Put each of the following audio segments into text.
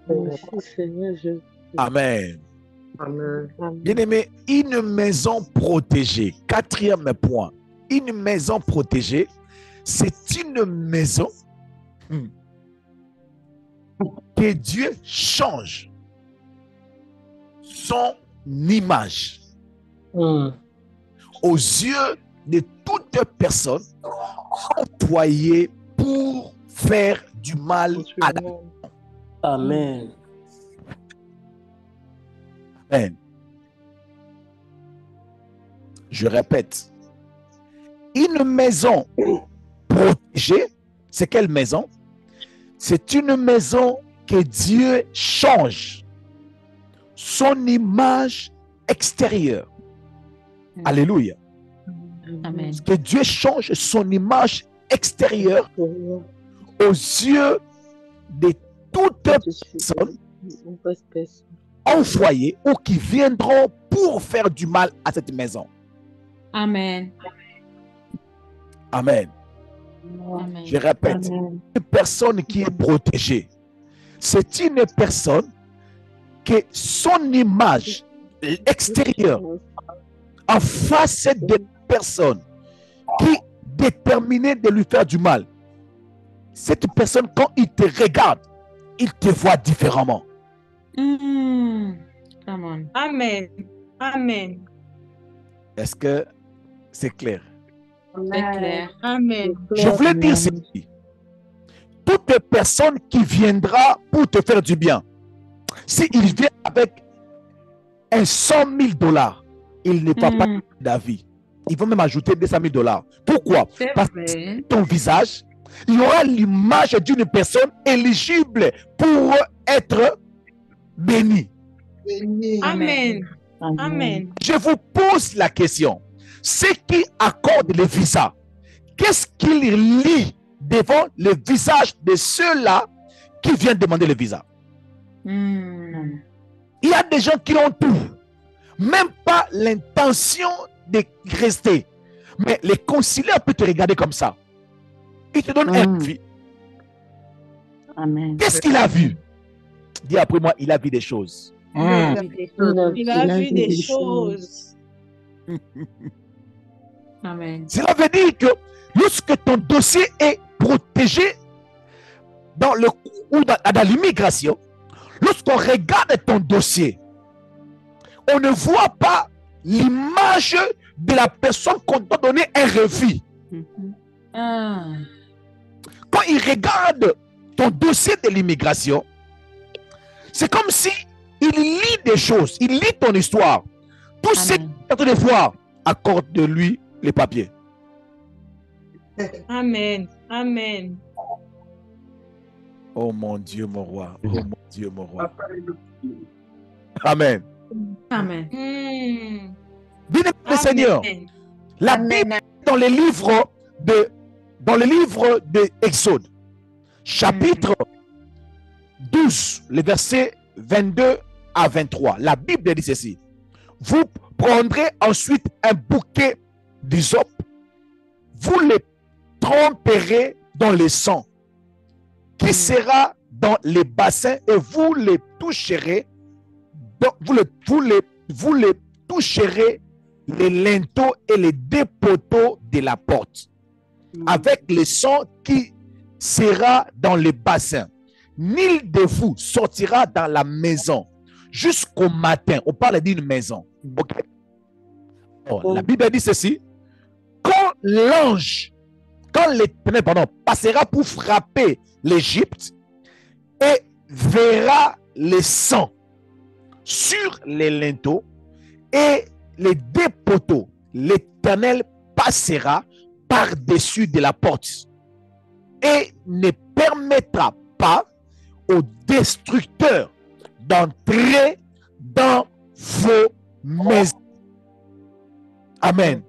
Merci Seigneur Jésus. Amen. Amen. Bien-aimé, une maison protégée. Quatrième point. Une maison protégée, c'est une maison que Dieu change son image aux yeux de toute personne employée pour faire du mal à la maison. Amen. Amen. Je répète. Une maison protégée, c'est quelle maison? C'est une maison que Dieu change son image extérieure. Alléluia. Amen. Que Dieu change son image extérieure aux yeux de toute personne envoyée ou qui viendront pour faire du mal à cette maison. Amen. Amen. Amen. Je répète, une personne qui est protégée, c'est une personne que son image extérieure en face de personnes qui déterminée de lui faire du mal, cette personne, quand il te regarde, il te voit différemment. Come on. Amen. Amen. Est-ce que c'est clair? C'est clair. Amen. Je voulais dire ceci. Toute personne qui viendra pour te faire du bien, s'il vient avec un 100 000 $, il ne va pas d'avis. Il va même ajouter 200 000 $. Pourquoi? C'est Parce vrai. que ton visage, il y aura l'image d'une personne éligible pour être bénie. Amen. Amen. Je vous pose la question. Ceux qui accordent le visa, qu'est-ce qu'ils lit devant le visage de ceux-là qui viennent demander le visa? Il y a des gens qui ont tout. Même pas l'intention de rester. Mais les consulaires peuvent te regarder comme ça. Ils te donnent un vie. Amen. Qu'est-ce qu'il a vu? Dis après moi, il a vu des choses. Il a vu des choses. Amen. Cela veut dire que lorsque ton dossier est protégé dans l'immigration, lorsqu'on regarde ton dossier, on ne voit pas l'image de la personne qu'on doit donner un refus. Quand il regarde ton dossier de l'immigration, c'est comme si il lit des choses, il lit ton histoire. Tout ce qu'il est en train de voir, accorde de lui les papiers. Amen. Amen. Oh mon Dieu, mon roi. Oh mon Dieu, mon roi. Amen. Amen. Bien-aimé le Seigneur, la Bible dans le livre de Exode, chapitre 12, le verset 22 à 23, la Bible dit ceci: vous prendrez ensuite un bouquet d'hysope, vous le tremperez dans le sang qui sera dans les bassins et vous le toucherez, vous le toucherez les linteaux et les deux poteaux de la porte avec le sang qui sera dans le bassin. Nul de vous sortira dans la maison jusqu'au matin. On parle d'une maison. Okay? Oh, la Bible dit ceci: quand l'Éternel passera pour frapper l'Égypte et verra le sang sur les linteaux et les deux poteaux, l'Éternel passera par-dessus de la porte et ne permettra pas aux destructeurs d'entrer dans vos maisons. Amen.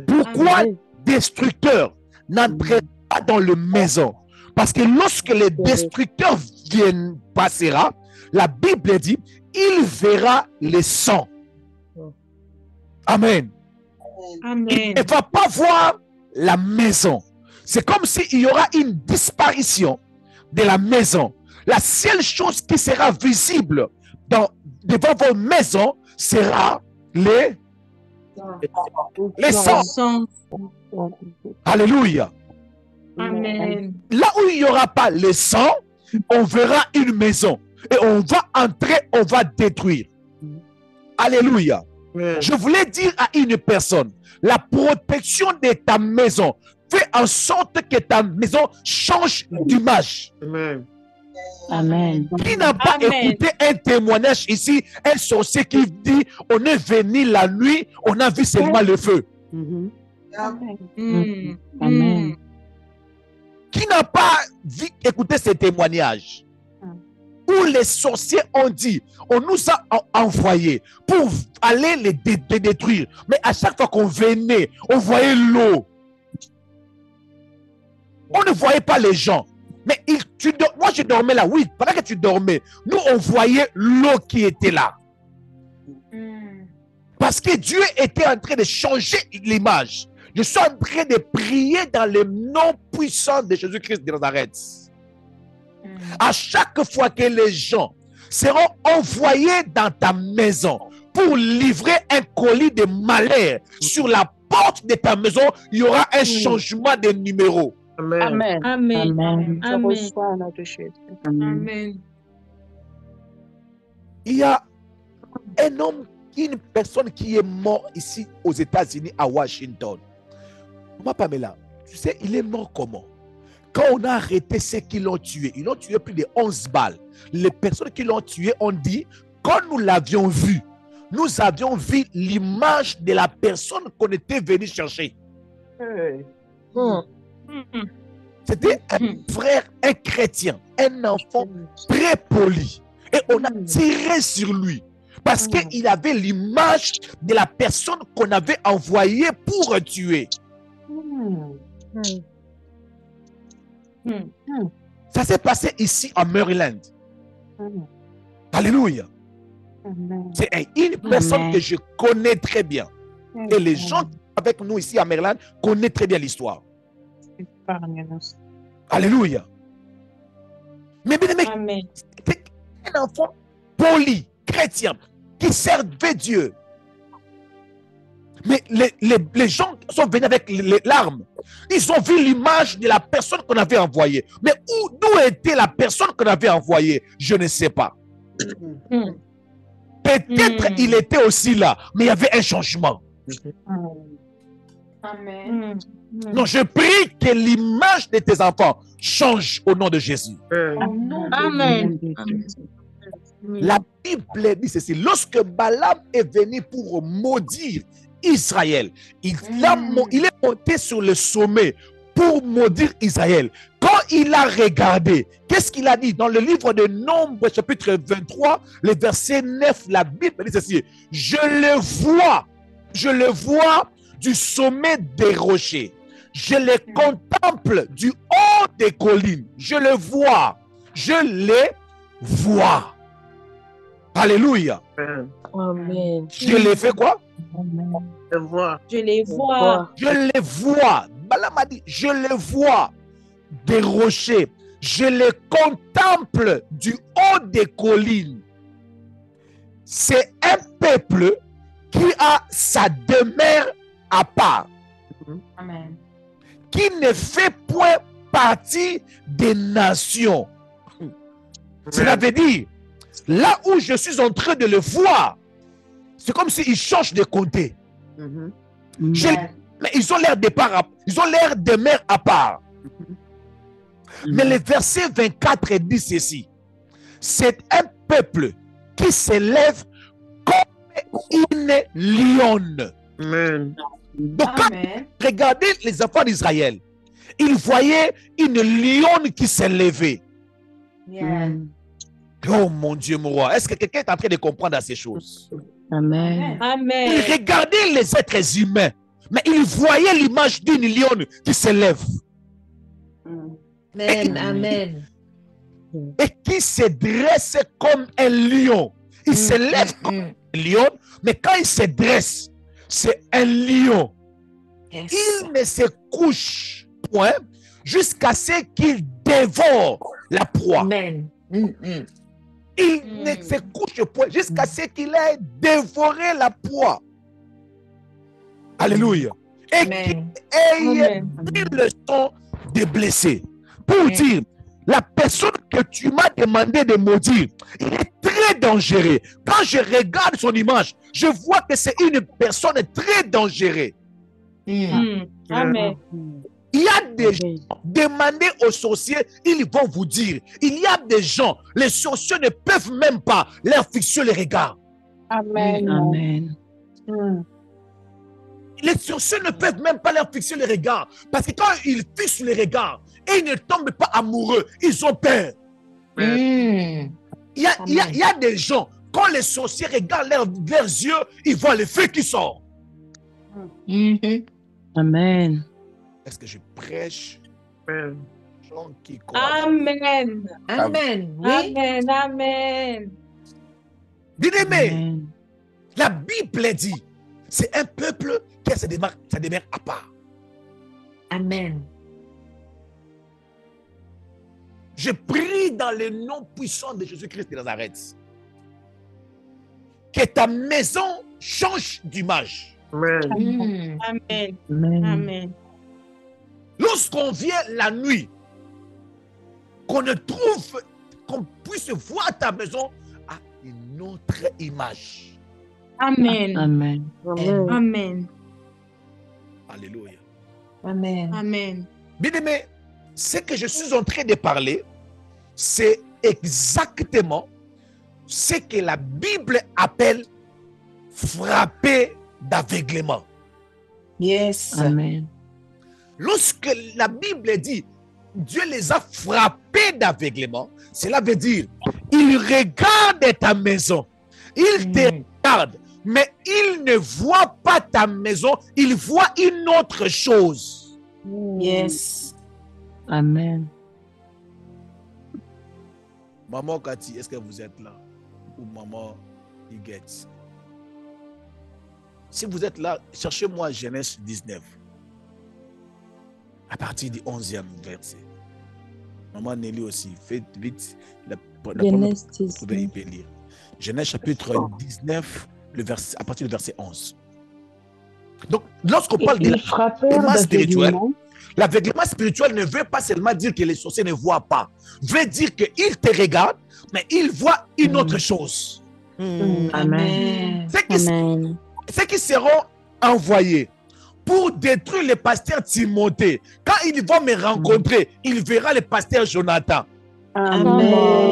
Pourquoi les destructeurs n'entrent pas dans les maisons? Parce que lorsque les destructeurs viennent, passera, la Bible dit, il verra le sang. Amen. Amen. Il ne va pas voir la maison. C'est comme s'il y aura une disparition de la maison. La seule chose qui sera visible devant vos maisons sera les sangs. Sang. Alléluia. Amen. Là où il n'y aura pas le sang, on verra une maison. Et on va entrer, on va détruire. Alléluia. Je voulais dire à une personne, la protection de ta maison fait en sorte que ta maison change d'image. Amen. Qui n'a pas écouté un témoignage ici, un sorcier qui dit, on est venu la nuit, on a vu seulement le feu. Amen. Qui n'a pas écouté ces témoignages? Où les sorciers ont dit, on nous a envoyés pour aller les détruire. Mais à chaque fois qu'on venait, on voyait l'eau. On ne voyait pas les gens. Mais moi, je dormais là. Oui, pendant que tu dormais, nous, on voyait l'eau qui était là. Parce que Dieu était en train de changer l'image. Je suis en train de prier dans le nom puissant de Jésus-Christ de Nazareth. À chaque fois que les gens seront envoyés dans ta maison pour livrer un colis de malheur sur la porte de ta maison, il y aura un changement de numéro. Amen. Amen. Amen. Amen. Amen. Il y a un homme, une personne qui est mort ici aux États-Unis, à Washington. Maman Pamela, tu sais, il est mort comment? Quand on a arrêté ceux qui l'ont tué, ils l'ont tué plus de 11 balles. Les personnes qui l'ont tué ont dit, quand nous l'avions vu, nous avions vu l'image de la personne qu'on était venu chercher. C'était un frère, un chrétien, un enfant très poli. Et on a tiré sur lui parce qu'il avait l'image de la personne qu'on avait envoyée pour tuer. Ça s'est passé ici en Maryland. Alléluia. C'est une personne que je connais très bien. Et les gens avec nous ici à Maryland connaissent très bien l'histoire. Alléluia. Mais bien aimé, c'était un enfant poli, chrétien, qui servait Dieu. Mais les gens sont venus avec les larmes. Ils ont vu l'image de la personne qu'on avait envoyée. Mais d'où était la personne qu'on avait envoyée? Je ne sais pas. Peut-être il était aussi là, mais il y avait un changement. Amen. Non, je prie que l'image de tes enfants change au nom de Jésus. Amen. La Bible dit ceci. Lorsque Balaam est venu pour maudire Israël, il est monté sur le sommet pour maudire Israël. Quand il a regardé, qu'est-ce qu'il a dit? Dans le livre de Nombres, chapitre 23, le verset 9, la Bible dit ceci. Je le vois du sommet des rochers. Je le contemple du haut des collines. Je le vois. Alléluia. Amen. Je les fais quoi? Je les vois. Je les vois. Balaam a dit, je les vois des rochers. Je les contemple du haut des collines. C'est un peuple qui a sa demeure à part. Amen. Qui ne fait point partie des nations. Cela veut dire, là où je suis en train de le voir, c'est comme s'ils changent de côté. Mais ils ont l'air de mer à part. Mais le verset 24 dit ceci. C'est un peuple qui s'élève comme une lionne. Donc, quand regardez les enfants d'Israël, ils voyaient une lionne qui s'élevait. Oh mon Dieu, mon roi, est-ce que quelqu'un est en train de comprendre ces choses? Amen. Amen. Ils regardaient les êtres humains, mais ils voyaient l'image d'une lionne qui s'élève. Amen. Et qui se dresse comme un lion. Il se lève comme un lion, mais quand il se dresse, c'est un lion. Yes. Il ne se couche point jusqu'à ce qu'il dévore la proie. Amen. Il ne se couche point jusqu'à ce qu'il ait dévoré la proie. Alléluia. Et qu'il ait pris le sang des blessés. Pour dire, la personne que tu m'as demandé de maudire, il est très dangereux. Quand je regarde son image, je vois que c'est une personne très dangereuse. Amen. Il y a des gens, demandez aux sorciers, ils vont vous dire. Il y a des gens, les sorciers ne peuvent même pas leur fixer les regards. Amen. Amen. Les sorciers ne peuvent même pas leur fixer les regards. Parce que quand ils fixent les regards et ils ne tombent pas amoureux, ils ont peur. Il y a des gens, quand les sorciers regardent leurs yeux, ils voient le feu qui sort. Amen. Est-ce que je prêche? Gens qui croient. Amen. Amen. Oui. Amen. Amen. Bien-aimé, la Bible dit, c'est un peuple qui se demeure à part. Amen. Je prie dans le nom puissant de Jésus-Christ de Nazareth que ta maison change d'image. Amen. Amen. Lorsqu'on vient la nuit, qu'on puisse voir ta maison à une autre image. Amen. Amen. Amen. Alléluia. Amen. Amen. Bien-aimé, ce que je suis en train de parler, c'est exactement ce que la Bible appelle frapper d'aveuglement. Yes. Amen. Lorsque la Bible dit Dieu les a frappés d'aveuglement, cela veut dire il regarde ta maison, il te regarde, mais il ne voit pas ta maison, il voit une autre chose. Yes. Amen. Maman Cathy, est-ce que vous êtes là? Ou maman Higuette? Si vous êtes là, cherchez-moi Genèse 19. À partir du 11e verset. Maman Nelly aussi, faites vite. Genèse 19. Vous pouvez lire. Genèse chapitre 19, à partir du verset 11. Donc, lorsqu'on parle de l'aveuglement spirituel, l'aveuglement spirituel ne veut pas seulement dire que les sorciers ne voient pas. Veut dire qu'il te regarde, mais il voit une autre chose. Amen. Ceux qui seront envoyés pour détruire le pasteur Timothée, quand ils vont me rencontrer, il verra le pasteur Jonathan. Amen.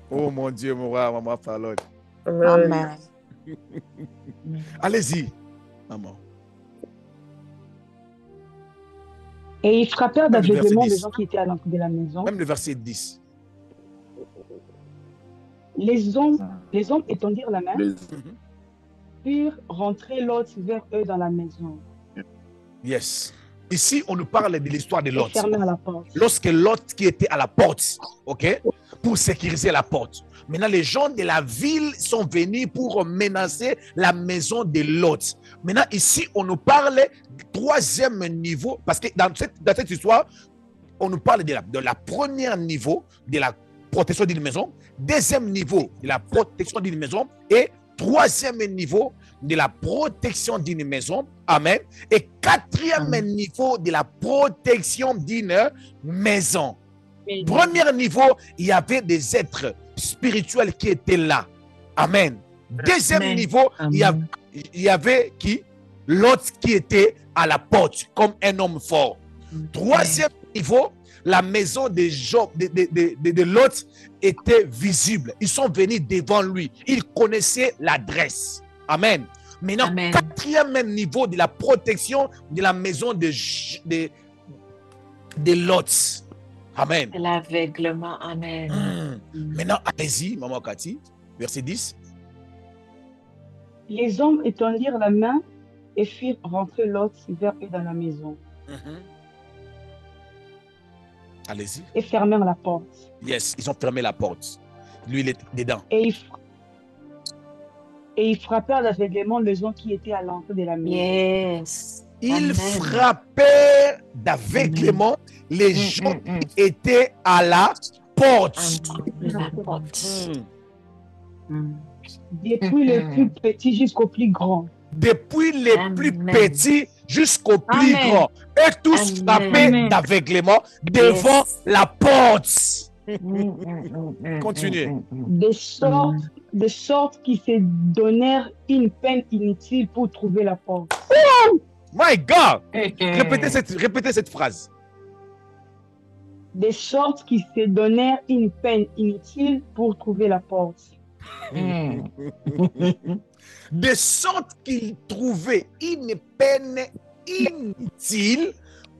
Oh mon Dieu, mon roi, maman Fallon. Amen. Allez-y, maman. Et ils frappèrent Même le verset d'aveuglement 10. les gens qui étaient à l'entrée de la maison. Même le verset 10. Les hommes étendirent la main, firent rentrer Lot vers eux dans la maison. Yes. Ici, on nous parle de l'histoire de Et Lot. fermèrent la porte. Lorsque Lot qui était à la porte, ok, pour sécuriser la porte. Maintenant, les gens de la ville sont venus pour menacer la maison de Lot. Maintenant, ici, on nous parle du troisième niveau, parce que dans cette histoire, on nous parle de la première niveau de la protection d'une maison, deuxième niveau de la protection d'une maison et troisième niveau de la protection d'une maison. Amen. Et quatrième niveau de la protection d'une maison. Premier niveau, il y avait des êtres spirituels qui étaient là. Amen. Deuxième niveau, il y avait qui? L'autre qui était à la porte comme un homme fort. Troisième niveau, la maison de Lot était visible. Ils sont venus devant lui. Ils connaissaient l'adresse. Amen. Maintenant, quatrième niveau de la protection de la maison de Lot. Amen. L'aveuglement. Amen. Maintenant, allez-y, maman Cathy, verset 10. Les hommes étendirent la main et firent rentrer Lot vers eux dans la maison. Allez-y. Et fermèrent la porte. Yes, ils ont fermé la porte. Lui, il est dedans. Et ils frappèrent d'aveuglement les gens qui étaient à l'entrée de la maison. Yes. Ils frappèrent d'aveuglement les gens qui étaient à la porte. La porte. Depuis le plus petit jusqu'au plus grand. Depuis les plus petits jusqu'au plus Amen. grands. Et tous frappés Amen. d'aveuglement devant la porte. Continuez. Continuez. De sorte qu'ils se donnèrent une peine inutile pour trouver la porte. My God. Répétez cette phrase. De sorte qu'ils se donnèrent une peine inutile pour trouver la porte. De sorte qu'ils trouvaient une peine inutile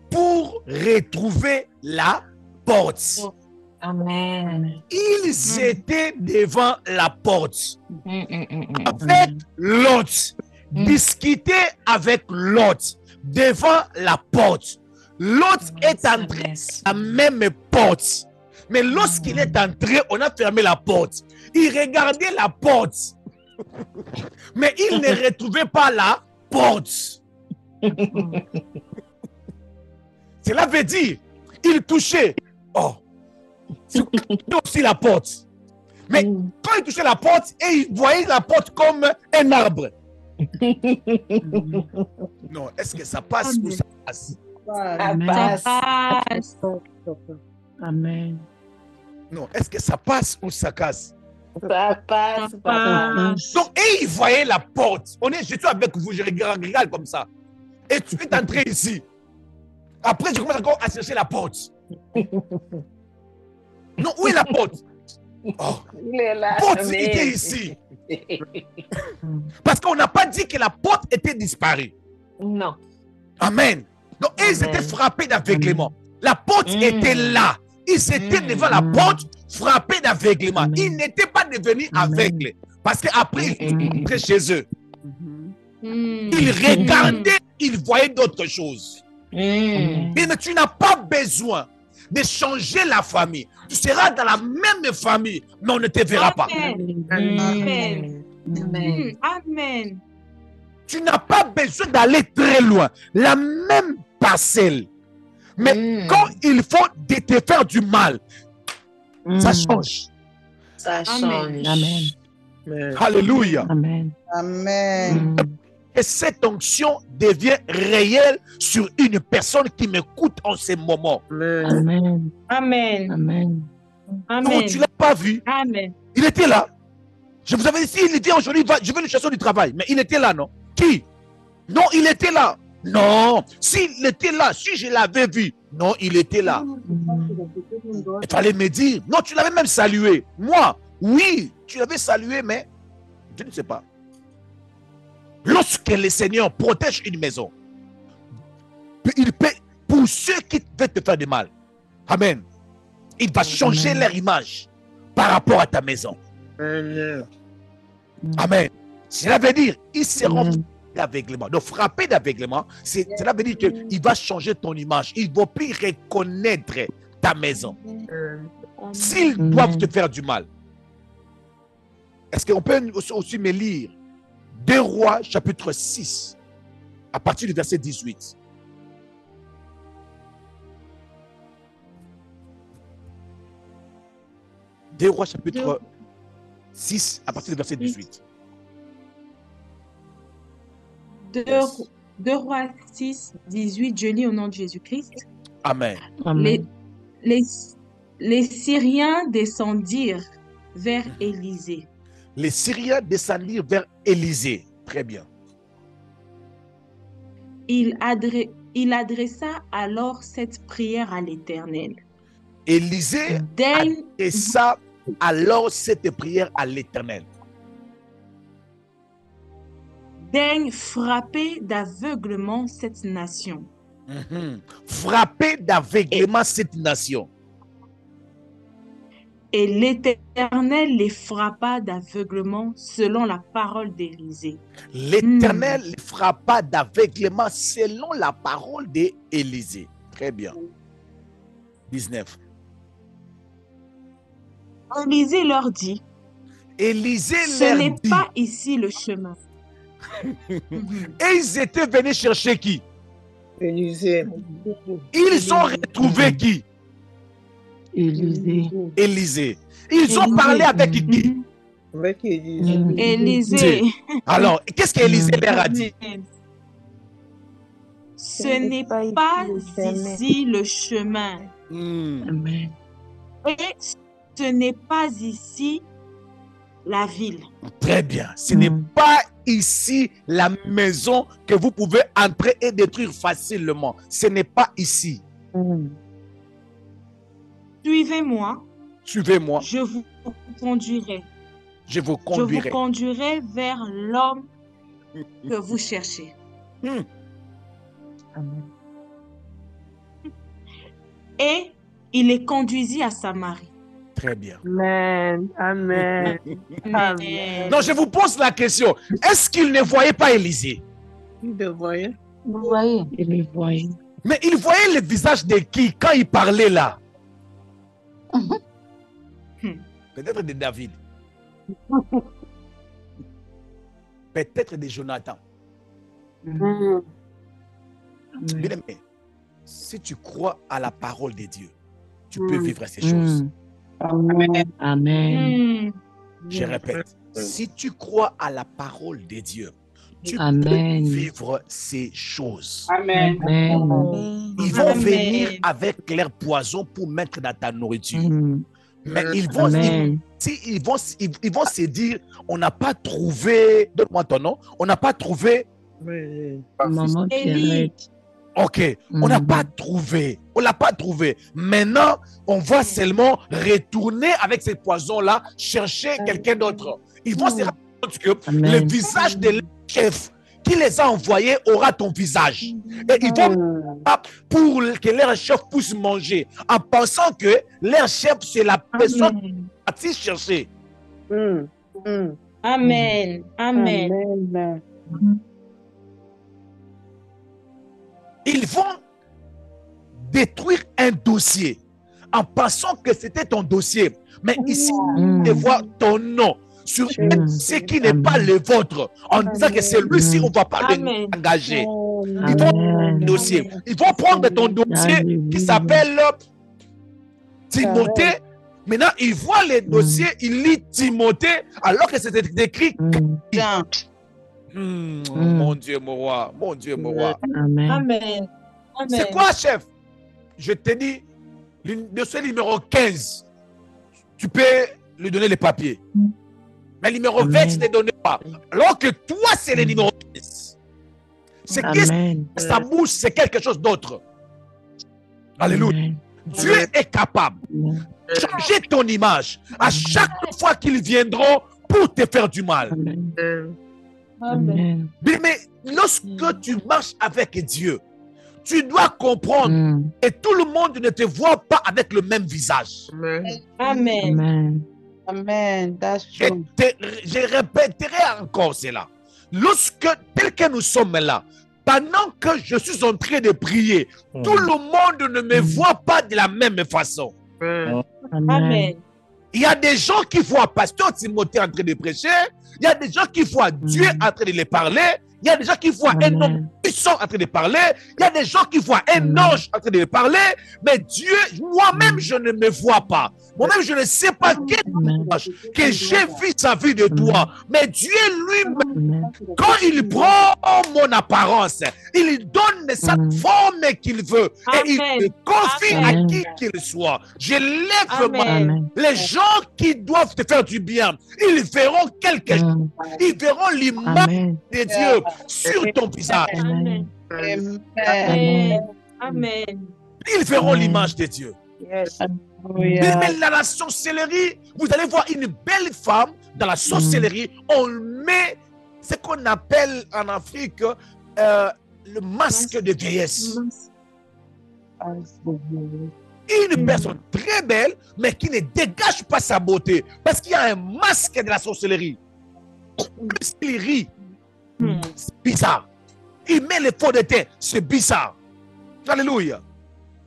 pour retrouver la porte. Amen. Ils étaient devant la porte avec l'autre, discuter avec l'autre devant la porte. L'autre est entré à la même porte. Mais lorsqu'il est entré, on a fermé la porte. Il regardait la porte. Mais il ne retrouvait pas la porte. Cela veut dire, il touchait. Oh, c'est aussi la porte. Mais quand il touchait la porte, et il voyait la porte comme un arbre. Non, est-ce que ça passe ou ça passe? Ça passe. Amen. Non, est-ce que ça passe ou ça casse? Ça passe. Donc, et il voyait la porte. Je suis avec vous, je regarde comme ça. Et tu es entré ici. Après, je commence encore à chercher la porte. Non, où est la porte? Oh, Il est là. la porte était ici. Parce qu'on n'a pas dit que la porte était disparue. Non. Amen. Donc, ils étaient frappés d'aveuglement. La porte était là. Ils étaient devant la porte, frappés d'aveuglement. Ils n'étaient pas devenus aveugles. Parce qu'après, ils rentraient chez eux. Ils regardaient, ils voyaient d'autres choses. Mais tu n'as pas besoin de changer la famille. Tu seras dans la même famille, mais on ne te verra pas. Amen. Amen. Amen. Tu n'as pas besoin d'aller très loin. La même parcelle. Mais quand il faut te faire du mal, ça change. Ça change. Amen. Alléluia. Amen. Amen. Et cette onction devient réelle sur une personne qui m'écoute en ce moment. Amen. Amen. Amen. Non, Amen. tu ne l'as pas vu. Amen. Il était là. Je vous avais dit, il dit aujourd'hui, je vais le chasser du travail. Mais il était là, non? Qui? Non, il était là. Non, s'il était là, si je l'avais vu, non, il était là. Il fallait me dire, non, tu l'avais même salué. Moi, oui, tu l'avais salué, mais je ne sais pas. Lorsque le Seigneur protège une maison, il peut, pour ceux qui veulent te faire du mal, amen, il va changer leur image par rapport à ta maison. Amen. Cela veut dire, ils seront d'aveuglement. Donc, frapper d'aveuglement, cela veut dire qu'il va changer ton image. Il ne va plus reconnaître ta maison. S'ils doivent te faire du mal, est-ce qu'on peut aussi me lire 2 Rois, chapitre 6, à partir du verset 18. Deux Rois, chapitre 6, à partir du verset 18. 2 Rois 6, 18, je lis au nom de Jésus-Christ. Amen. Amen. Les Syriens descendirent vers Élisée. Les Syriens descendirent vers Élisée. Très bien. Il adressa alors cette prière à l'Éternel. Élisée Daigne, adressa alors cette prière à l'Éternel. daigne frapper d'aveuglement cette nation. Frapper d'aveuglement cette nation. Et l'Éternel les frappa d'aveuglement selon la parole d'Élisée. L'Éternel les frappa d'aveuglement selon la parole d'Élisée. Très bien. 19. Élisée leur dit, Élisée ce leur n'est dit. pas ici le chemin. Et ils étaient venus chercher qui? Élisée. Ils ont retrouvé qui? Élisée. Élisée. Ils ont parlé avec qui? Avec Élisée. Élisée. Alors, qu'est-ce qu'Élisée leur a dit? Ce n'est pas ici le chemin. Amen. Et ce n'est pas ici la ville. Très bien. Ce n'est pas ici la maison que vous pouvez entrer et détruire facilement. Ce n'est pas ici. Suivez-moi. Suivez-moi. Je vous conduirai. Je vous Je vous conduirai. conduirai vers l'homme que vous cherchez. Amen. Et il les conduisit à Samarie. Très bien. Amen. Amen. Amen. Donc, je vous pose la question. Est-ce qu'il ne voyait pas Élisée? Il le voyait. Vous voyez? Il le voyait. Mais il voyait le visage de qui quand il parlait là? Peut-être de David. Peut-être de Jonathan. Amen. Bien aimé, si tu crois à la parole de Dieu, tu peux vivre ces choses. Amen. Amen. Je répète, si tu crois à la parole de Dieu, tu peux Amen. vivre ces choses. Amen. Amen. Ils vont Amen. venir avec leur poison pour mettre dans ta nourriture. Mais ils vont, Amen. ils vont se dire, on n'a pas trouvé, donne-moi ton nom, on n'a pas trouvé, Maman Élie. Pierrette. ok, on n'a pas trouvé, on l'a pas trouvé. Maintenant, on va seulement retourner avec ces poisons-là, chercher quelqu'un d'autre. Ils vont se rendre compte que Amen. le visage de leur chef qui les a envoyés aura ton visage. Et ils vont pour que leur chef puisse manger, en pensant que leur chef, c'est la personne qui a cherché. Amen. Amen. Ils vont détruire un dossier en pensant que c'était ton dossier. Mais ici, ils voient ton nom sur ce qui n'est pas le vôtre, en disant que c'est lui-ci, on ne va pas Amen. l'engager. Ils vont Amen. dossier. Ils vont prendre ton dossier qui s'appelle Timothée. Maintenant, ils voient le dossier, ils lisent Timothée, alors que c'était écrit. Mon Dieu, mon roi, mon Dieu, mon roi. Amen. Amen. Amen. C'est quoi, chef? Je te dis, le dossier numéro 15, tu peux lui donner les papiers. Mais le numéro 20, tu ne les donnes pas. Alors que toi, c'est le numéro 15. C'est que Amen. sa bouche, c'est quelque chose d'autre. Alléluia. Amen. Dieu est capable de changer ton image à chaque fois qu'ils viendront pour te faire du mal. Amen. Amen. Amen. Mais lorsque tu marches avec Dieu, tu dois comprendre que tout le monde ne te voit pas avec le même visage. Amen. Amen. Amen. That's Je, true. je répéterai encore cela. Lorsque, tel que nous sommes là, pendant que je suis en train de prier, tout le monde ne me voit pas de la même façon. Amen. Il y a des gens qui voient Pasteur Timothée en train de prêcher, il y a des gens qui voient Dieu en train de les parler, il y a des gens qui voient un homme puissant en train de parler, il y a des gens qui voient un ange en train de parler, mais Dieu, moi-même, je ne me vois pas. Moi-même, je ne sais pas quel ange que j'ai vu sa vie de toi, mais Dieu lui-même, quand il prend mon apparence, il donne sa forme qu'il veut et il Amen. le confie à Amen. qui qu'il soit. Je lève ma Amen. Amen. les gens qui doivent te faire du bien, ils verront quelque chose. Ils verront l'image Amen. de Dieu sur ton visage. Amen. Amen. Amen. Amen. Ils verront Amen. l'image de Dieu. Yes. Mais dans la sorcellerie, vous allez voir une belle femme. Dans la sorcellerie, on met ce qu'on appelle en Afrique le masque de vieillesse. Une personne très belle, mais qui ne dégage pas sa beauté. Parce qu'il y a un masque de la sorcellerie. Il rit. C'est bizarre. Il met les faux de teint. C'est bizarre. Alléluia.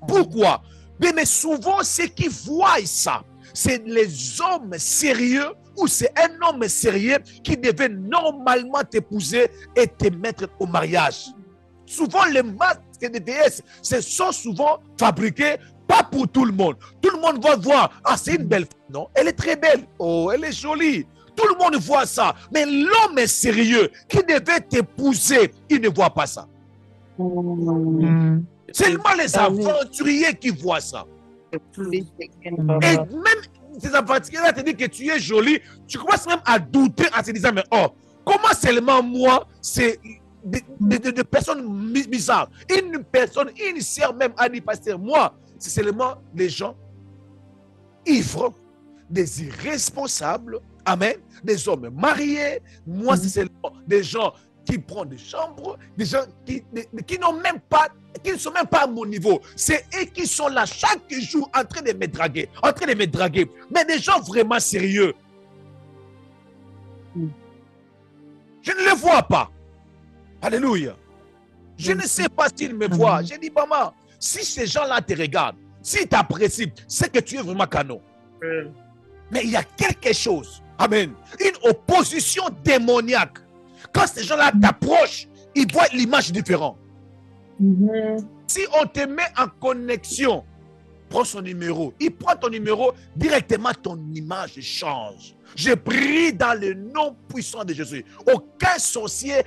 Pourquoi? Mais souvent, ceux qui voient ça, c'est les hommes sérieux ou c'est un homme sérieux qui devait normalement t'épouser et te mettre au mariage. Souvent, les masques de vieillesse, ce sont souvent fabriqués Pas pour tout le monde. Tout le monde va voir. Ah, c'est une belle femme. Non, elle est très belle. Oh, elle est jolie. Tout le monde voit ça. Mais l'homme est sérieux qui devait t'épouser, il ne voit pas ça. Seulement les aventuriers qui voient ça. Et même ces aventuriers-là te disent que tu es jolie, tu commences même à douter en se disant, mais oh, comment seulement moi, c'est de personnes bizarres. Une sœur même a dit, pasteur, moi, c'est seulement les gens ivres, des irresponsables, amen, des hommes mariés. Moi, c'est seulement des gens qui prennent des chambres, des gens qui n'ont même pas, qui ne sont même pas à mon niveau. C'est eux qui sont là chaque jour en train de me draguer, Mais des gens vraiment sérieux. Je ne les vois pas. Alléluia. Je ne sais pas s'ils me voient. J'ai dit, maman, si ces gens-là te regardent, s'ils t'apprécient, c'est que tu es vraiment canon. Mais il y a quelque chose. Amen. Une opposition démoniaque. Quand ces gens-là t'approchent, ils voient l'image différente. Si on te met en connexion, prends son numéro. Il prend ton numéro, directement ton image change. Je prie dans le nom puissant de Jésus. Aucun sorcier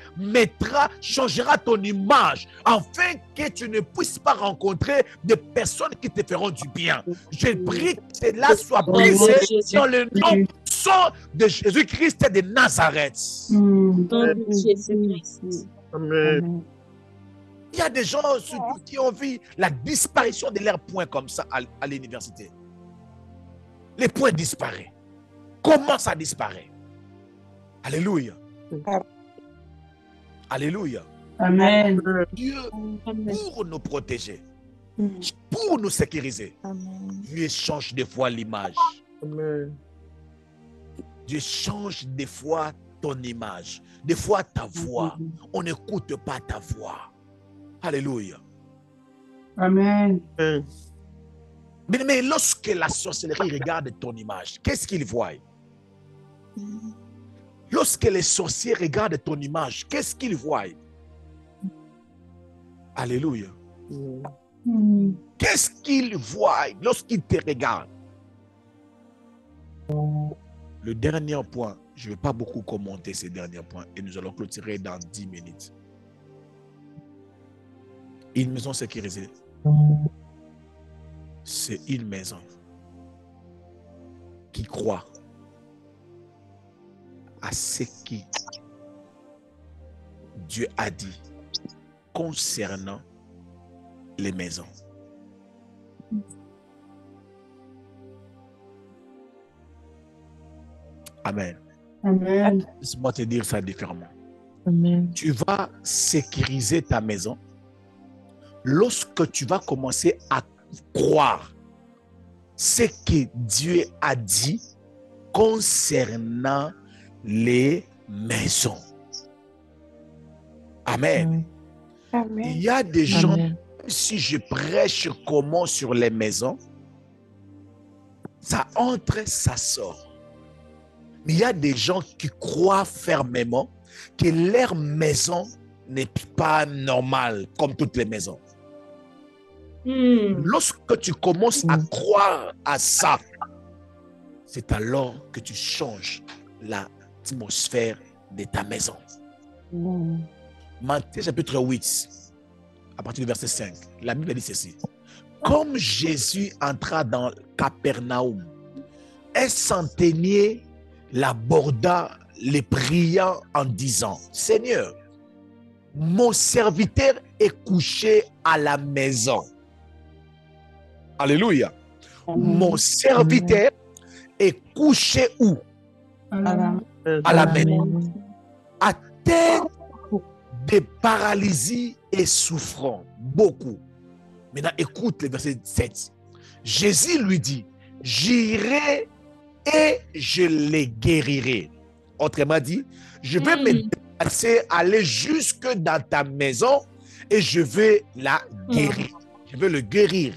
changera ton image, afin que tu ne puisses pas rencontrer des personnes qui te feront du bien. Je prie que cela soit brisé dans le nom puissant de Jésus-Christ de Nazareth. Amen. Il y a des gens qui ont vu la disparition de leurs points comme ça à l'université. Les points disparaissent. Comment ça disparaît? Alléluia. Alléluia. Amen. Dieu, pour nous protéger, pour nous sécuriser, Dieu change des fois l'image. Dieu change des fois ton image, des fois ta voix. On n'écoute pas ta voix. Alléluia. Amen. Mais lorsque la sorcellerie regarde ton image, qu'est-ce qu'il voit? Lorsque les sorciers regardent ton image, qu'est-ce qu'ils voient? Alléluia. Qu'est-ce qu'ils voient lorsqu'ils te regardent? Le dernier point, je ne vais pas beaucoup commenter ces derniers points et nous allons clôturer dans 10 minutes. Une maison sécurisée, c'est une maison qui croit à ce que Dieu a dit concernant les maisons. Amen. Amen. Laisse-moi te dire ça différemment. Amen. Tu vas sécuriser ta maison lorsque tu vas commencer à croire ce que Dieu a dit concernant les maisons. Amen. Amen. Il y a des gens, Amen. si je prêche comment sur les maisons, ça entre, ça sort. Mais il y a des gens qui croient fermement que leur maison n'est pas normale comme toutes les maisons. Lorsque tu commences à croire à ça, c'est alors que tu changes l'atmosphère de ta maison. Matthieu chapitre 8, à partir du verset 5, la Bible dit ceci. Comme Jésus entra dans Capernaum, un centenier l'aborda, les priant en disant, Seigneur, mon serviteur est couché à la maison. Alléluia. Mon serviteur est couché où? À la maison. Atteint de paralysie et souffrant. Beaucoup. Maintenant, écoute le verset 7. Jésus lui dit, j'irai et je les guérirai. Autrement dit, je vais me déplacer, aller jusque dans ta maison et je vais la guérir. Je vais le guérir.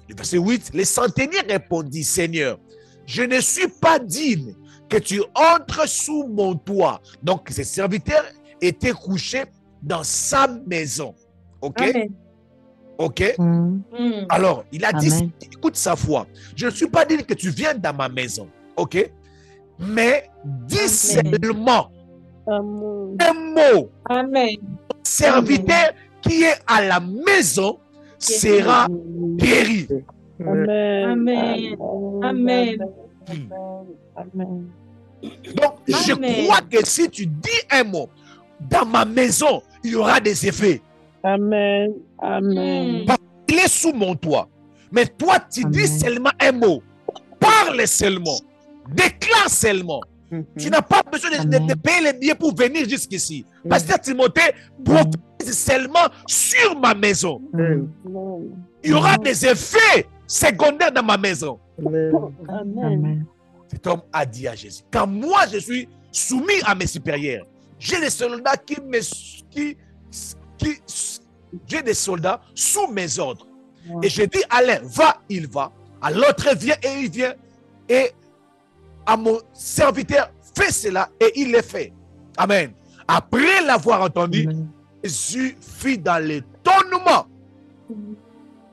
Le verset 8, le centenier répondit, Seigneur, je ne suis pas digne que tu entres sous mon toit. Donc, ses serviteurs étaient couchés dans sa maison. OK? Amen. Ok? Alors, il a dit, Amen. écoute sa foi. Je ne suis pas dit que tu viens dans ma maison. Ok? Mais dis seulement un mot. Amen. Serviteur qui est à la maison sera guéri. Amen. Amen. Donc, je Amen. crois que si tu dis un mot, dans ma maison, il y aura des effets. Amen. Amen. Parce qu'il est sous mon toit. Mais toi, tu dis Amen. seulement un mot. Parle seulement. Déclare seulement. Tu n'as pas besoin de Amen. payer les billets pour venir jusqu'ici. Pasteur Timothée, prophétise seulement sur ma maison. Il y aura des effets secondaires dans ma maison. Amen. Cet homme a dit à Jésus, quand moi je suis soumis à mes supérieurs, j'ai des soldats j'ai des soldats sous mes ordres. Et je dis à l'un, va, il va. À l'autre, vient et il vient. Et à mon serviteur, fais cela et il le fait. Amen. Après l'avoir entendu, Amen. Jésus fit dans l'étonnement.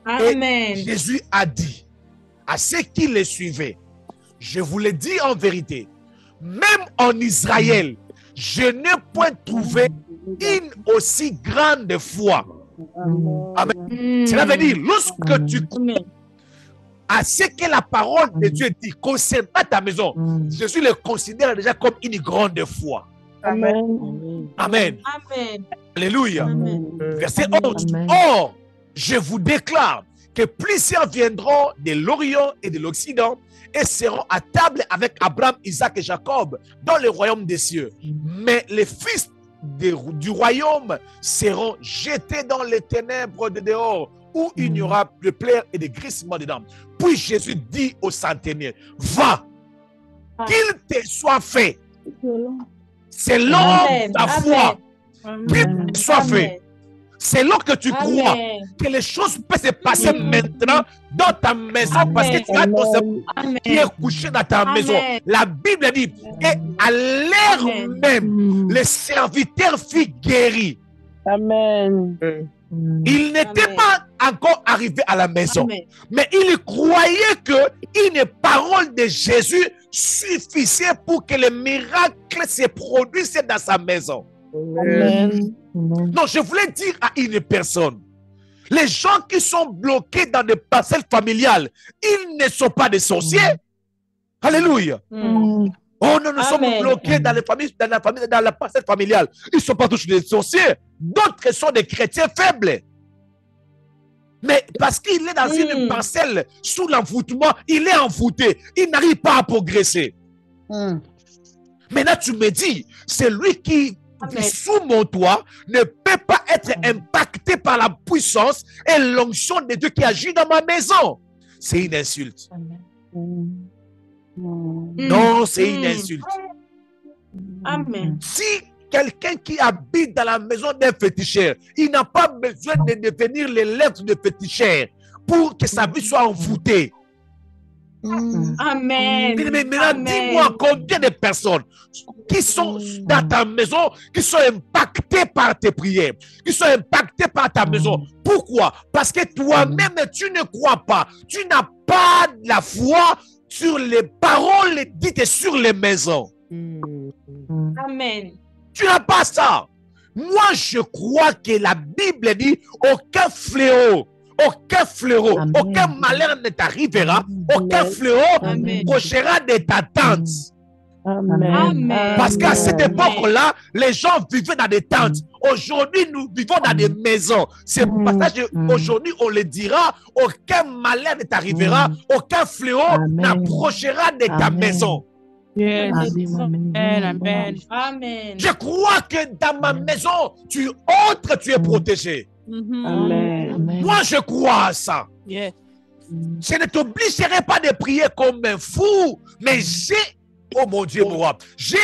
Amen. Jésus a dit à ceux qui le suivaient, je vous le dis en vérité, même en Israël, je n'ai point trouvé une aussi grande foi. Amen. Cela veut dire, lorsque tu crois Amen. à ce que la parole de Dieu dit concernant ta maison, Jésus le considère déjà comme une grande foi. Amen. Amen. Amen. Alléluia. Amen. Verset Amen. 11. Amen. Or, je vous déclare que plusieurs viendront de l'Orient et de l'Occident et seront à table avec Abraham, Isaac et Jacob dans le royaume des cieux. Mais les fils du royaume seront jetés dans les ténèbres de dehors, où il n'y aura de pleurs et de grincements dedans. Puis Jésus dit au centenier, va, qu'il te soit fait selon Amen. ta foi. Amen. Qu'il te soit fait. C'est là que tu crois Amen. que les choses peuvent se passer maintenant dans ta maison parce que tu as ton cerveau Amen. qui est couché dans ta Amen. maison. La Bible dit, et à l'heure Amen. même, le serviteur fut guéri. Amen. Il n'était Amen. pas encore arrivé à la maison, Amen. mais il croyait que une parole de Jésus suffisait pour que le miracle se produise dans sa maison. Amen. Donc, je voulais dire à une personne, les gens qui sont bloqués dans des parcelles familiales, ils ne sont pas des sorciers. Alléluia. Oh, nous sommes Amen. bloqués dans la parcelle familiale. Ils ne sont pas tous des sorciers. D'autres sont des chrétiens faibles. Mais parce qu'il est dans une parcelle sous l'envoûtement, il est envoûté. Il n'arrive pas à progresser. Maintenant, tu me dis, celui qui Amen. sous mon toit ne peut pas être impacté par la puissance et l'onction de Dieu qui agit dans ma maison. C'est une insulte. Non, c'est une insulte. Amen. Si quelqu'un qui habite dans la maison d'un féticheur, il n'a pas besoin de devenir l'élève de féticheur pour que sa vie soit envoûtée. Amen. Mais maintenant, Amen. dis-moi combien de personnes qui sont dans ta maison, qui sont impactées par tes prières, qui sont impactées par ta maison. Pourquoi? Parce que toi-même, tu ne crois pas. Tu n'as pas la foi sur les paroles dites sur les maisons. Amen. Tu n'as pas ça. Moi, je crois que la Bible dit aucun fléau, Amen. aucun malheur ne t'arrivera, aucun fléau Amen. prochera de ta tente. Amen. Parce qu'à cette époque-là, les gens vivaient dans des tentes. Aujourd'hui, nous vivons dans des maisons. C'est pour ça qu'aujourd'hui, on le dira, aucun malheur ne t'arrivera, aucun fléau Amen. n'approchera de ta Amen. maison. Amen. Amen. Je crois que dans ma maison, tu entres, tu es protégé. Amen. Moi, je crois à ça. Yes. Je ne t'obligerai pas de prier comme un fou, mais oh mon Dieu, moi, j'ai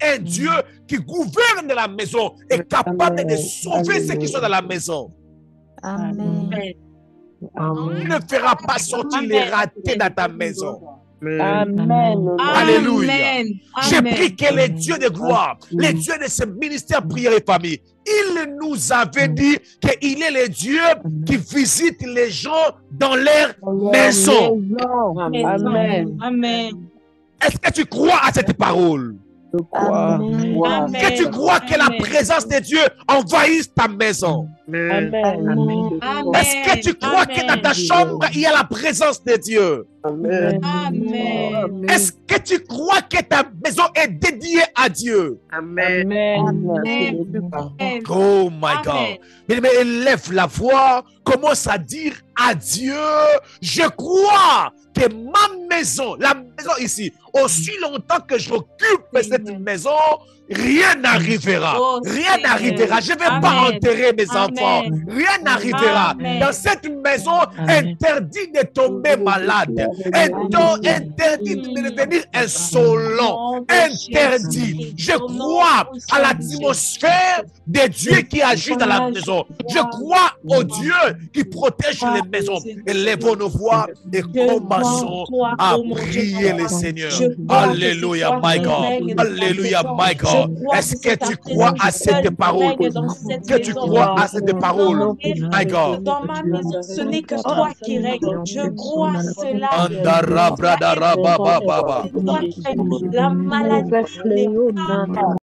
un Dieu qui gouverne la maison et capable de sauver ceux qui sont dans la maison. Amen. Il ne fera pas sortir les ratés dans ta maison. Amen. Alléluia. Amen. J'ai Amen. pris que les dieux de gloire, les dieux de ce ministère prière et famille, il nous avait dit qu'il est le Dieu qui visite les gens dans leur maison. Amen. Amen. Est-ce que tu crois à cette parole? Amen. Est-ce que tu crois que la présence de Dieu envahisse ta maison? Amen. Est-ce que tu crois que dans ta chambre, il y a la présence de Dieu? Amen. Amen. Est-ce que tu crois que ta maison est dédiée à Dieu? Amen. Oh my God. Mais élève la voix, commence à dire à Dieu, je crois que ma maison, la maison ici, aussi longtemps que j'occupe cette maison, rien n'arrivera. Oh, Rien Seigneur. n'arrivera. Je ne vais Amen. pas enterrer mes Amen. enfants. Rien n'arrivera. Amen. Dans cette maison, Amen. interdit de tomber malade. Interdit de devenir insolent. Interdit. Je crois à l'atmosphère de Dieu qui agit dans la maison. Je crois au Dieu qui protège les maisons. Élevons nos voix et commençons à prier le Seigneur. Alléluia, my God. Alléluia, my God. Est-ce que tu crois à cette parole? Que tu crois à cette parole? My God. Dans ma maison, ce n'est que toi qui règles. Je crois cela. Andara, bradara, baba, baba. La maladie n'est pas